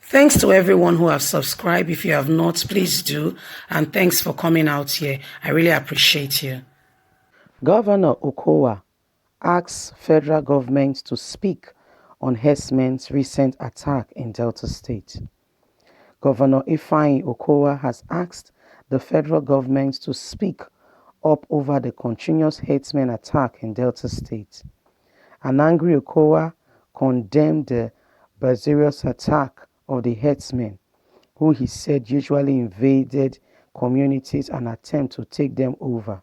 Thanks to everyone who have subscribed. If you have not, please do. And thanks for coming out here. I really appreciate you. Governor Okowa asks federal government to speak on Hearsmen's recent attack in Delta State. Governor Ifeanyi Okowa has asked the federal government to speak up over the continuous Hearsmen attack in Delta State. An angry Okowa condemned the barbarous attack of the Hearsmen, who he said usually invaded communities and attempt to take them over.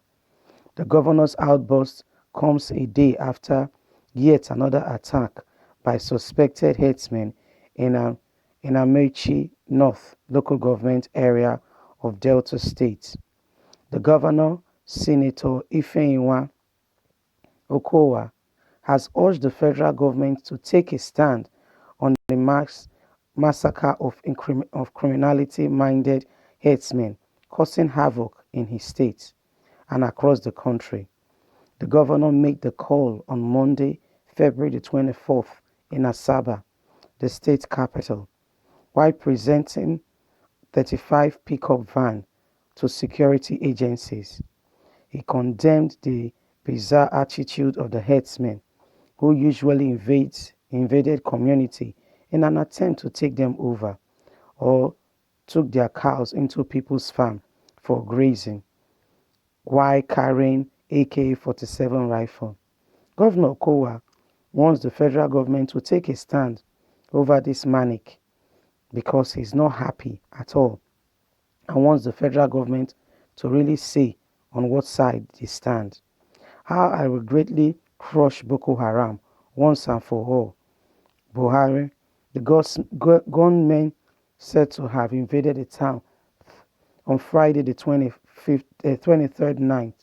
The governor's outburst comes a day after yet another attack by suspected herdsmen in Amechi North local government area of Delta State. The governor, Senator Ifeanyi Okowa, has urged the federal government to take a stand on the massacre of criminality-minded herdsmen causing havoc in his state and across the country. The governor made the call on Monday, February the 24th in Asaba, the state capital, while presenting 35 pickup vans to security agencies. He condemned the bizarre attitude of the herdsmen, who usually invaded community in an attempt to take them over or took their cows into people's farm for grazing while carrying AK-47 rifle. Governor Okowa wants the federal government to take a stand over this manic because he's not happy at all and wants the federal government to really say on what side they stand. How I will greatly crush Boko Haram once and for all. Buhari, the gunmen said to have invaded the town on Friday the 23rd night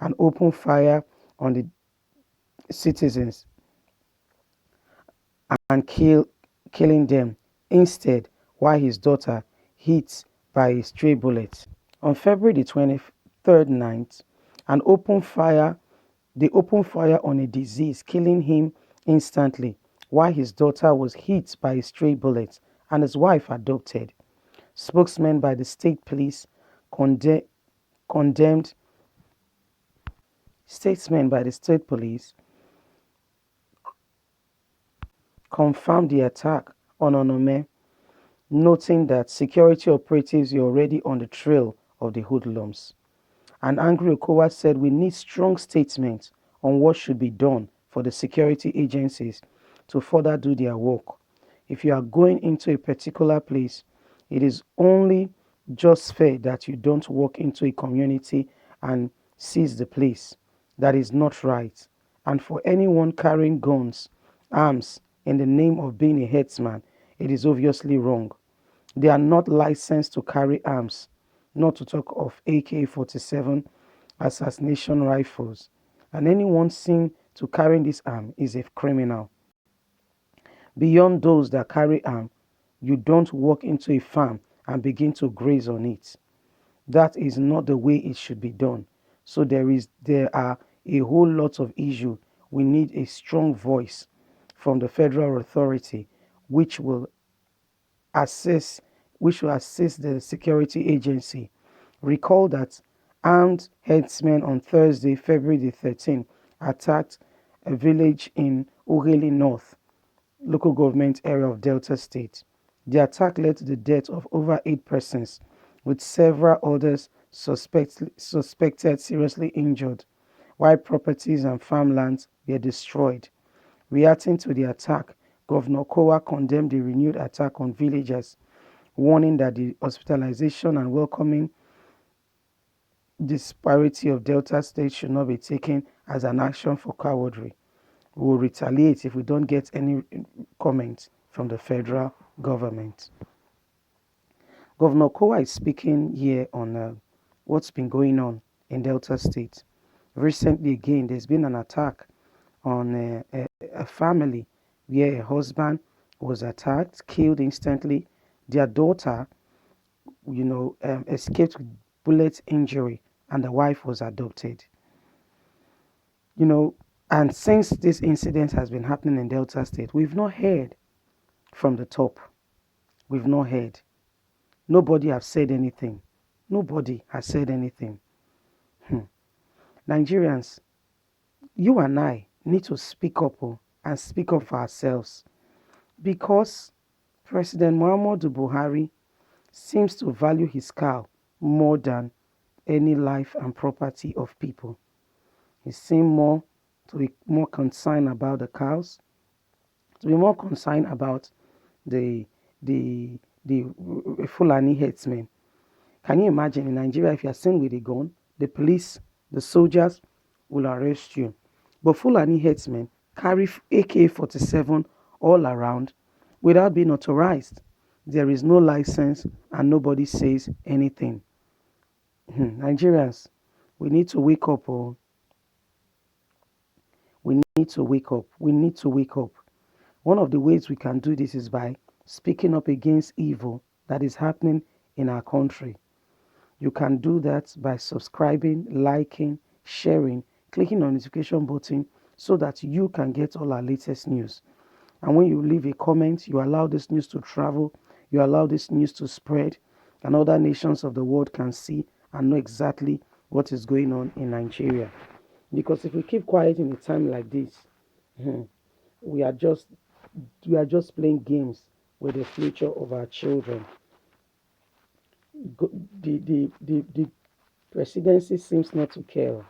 and opened fire on the citizens and killing them instead while his daughter hit by a stray bullet. On February the 23rd night, they opened fire on a disease, killing him instantly while his daughter was hit by a stray bullet and his wife abducted. Spokesman by the state police condemned Statesmen by the state police confirmed the attack on Onome, noting that security operatives were already on the trail of the hoodlums. And angry Okowa said we need strong statements on what should be done for the security agencies to further do their work. If you are going into a particular place, it is only just fair that you don't walk into a community and seize the place. That is not right. And for anyone carrying guns, arms, in the name of being a headsman, it is obviously wrong. They are not licensed to carry arms, not to talk of AK-47 assassination rifles. And anyone seen to carrying this arm is a criminal. Beyond those that carry arm, you don't walk into a farm and begin to graze on it. That is not the way it should be done. So there are a whole lot of issues. We need a strong voice from the federal authority which will assist the security agency. Recall that armed herdsmen on Thursday, February the 13th, attacked a village in Ogeli North, local government area of Delta State. The attack led to the death of over 8 persons, with several others suspected seriously injured, while properties and farmlands were destroyed. Reacting to the attack, Governor Okowa condemned the renewed attack on villagers, warning that the hospitalization and welcoming disparity of Delta State should not be taken as an action for cowardry. We will retaliate if we don't get any comments from the federal government. Governor Okowa is speaking here on what's been going on in Delta State. Recently, again, there's been an attack on a family where a husband was attacked, killed instantly. Their daughter, escaped with bullet injury, and the wife was adopted. And since this incident has been happening in Delta State, we've not heard from the top. we've not heard. Nobody has said anything. Nobody has said anything. Nigerians, you and I need to speak up and speak up for ourselves because President Muhammadu Buhari seems to value his cow more than any life and property of people. He seems to be more concerned about the cows, to be more concerned about the the Fulani headsmen. Can you imagine in Nigeria if you are seen with a gun, the police, the soldiers will arrest you. But Fulani headsmen carry AK-47 all around without being authorized. There is no license and nobody says anything. Nigerians, we need to wake up. Oh, we need to wake up. We need to wake up. One of the ways we can do this is by speaking up against evil that is happening in our country. You can do that by subscribing, liking, sharing, clicking on the notification button so that you can get all our latest news. And when you leave a comment, you allow this news to travel, you allow this news to spread, and other nations of the world can see and know exactly what is going on in Nigeria. Because if we keep quiet in a time like this, we are just playing games with the future of our children. The presidency seems not to care.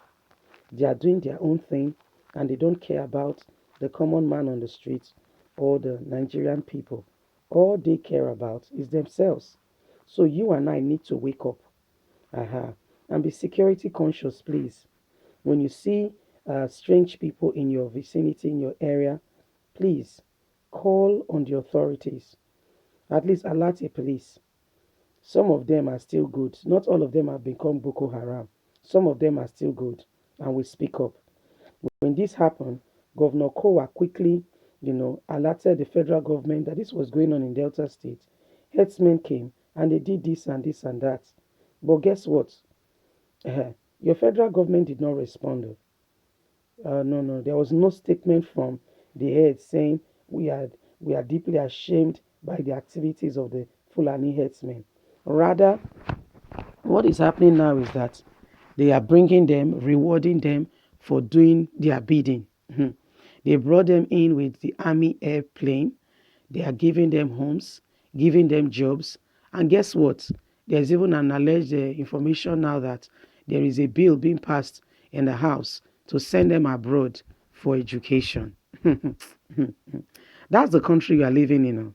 They are doing their own thing and they don't care about the common man on the streets or the Nigerian people. All they care about is themselves. So you and I need to wake up, and be security conscious, please. When you see strange people in your vicinity, in your area, please call on the authorities. At least alert the police. Some of them are still good. Not all of them have become Boko Haram. Some of them are still good and will speak up. When this happened, Governor Okowa quickly, alerted the federal government that this was going on in Delta State. Headsmen came and they did this and this and that. But guess what? Your federal government did not respond. No, there was no statement from the head saying we are deeply ashamed by the activities of the Fulani headsmen. Rather, what is happening now is that they are bringing them, rewarding them for doing their bidding. They brought them in with the army airplane. They are giving them homes, giving them jobs. And guess what? There's even an alleged information now that there is a bill being passed in the House to send them abroad for education. That's the country you are living in.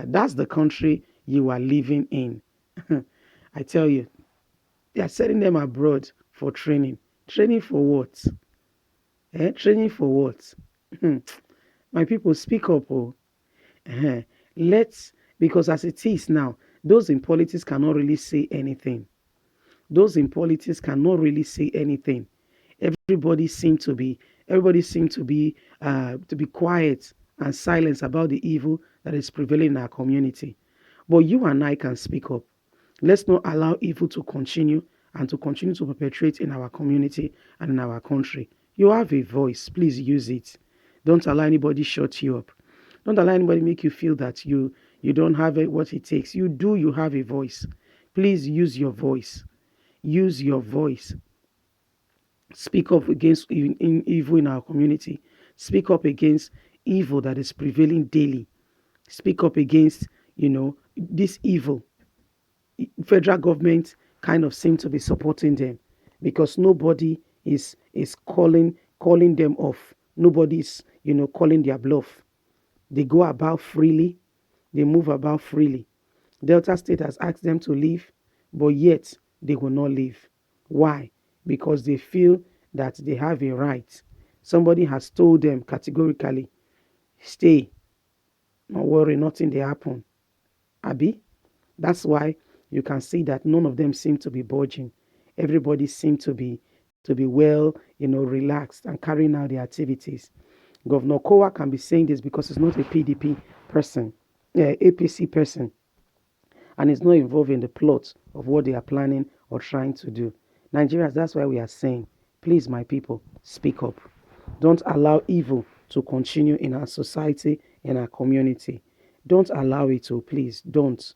That's the country you are living in. I tell you, they are sending them abroad for training. Training for what? Training for what? My people, speak up. Oh. Let's, because as it is now, those in politics cannot really say anything. Those in politics cannot really say anything. Everybody seemed to be, to be quiet and silent about the evil that is prevailing in our community. But you and I can speak up. Let's not allow evil to continue and to continue to perpetrate in our community and in our country. You have a voice. Please use it. Don't allow anybody shut you up. Don't allow anybody make you feel that you don't have what it takes. You do. You have a voice. Please use your voice. Use your voice. Speak up against evil in our community. Speak up against evil that is prevailing daily. Speak up against, this evil. Federal government kind of seem to be supporting them because nobody is calling them off. Nobody's, calling their bluff. They go about freely. They move about freely. Delta State has asked them to leave, but yet they will not leave. Why? Because they feel that they have a right. Somebody has told them categorically, stay, don't worry, nothing will happen. Abi? That's why you can see that none of them seem to be budging. Everybody seems to be well, relaxed and carrying out their activities. Governor Okowa can be saying this because he's not a PDP person, APC person, and is not involved in the plot of what they are planning or trying to do. Nigerians, that's why we are saying, please, my people, speak up. Don't allow evil to continue in our society, in our community. Don't allow it to, please. Don't.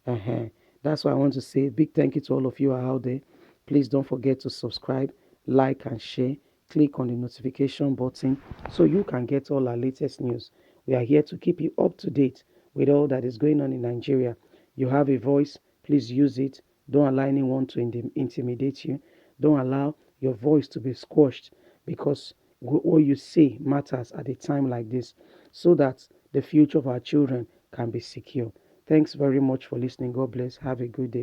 Uh-huh. That's why I want to say a big thank you to all of you out there. Please don't forget to subscribe, like, and share. Click on the notification button so you can get all our latest news. We are here to keep you up to date with all that is going on in Nigeria. You have a voice, please use it. Don't allow anyone to intimidate you. Don't allow your voice to be squashed, because what you say matters at a time like this, so that the future of our children can be secure. Thanks very much for listening. God bless. Have a good day.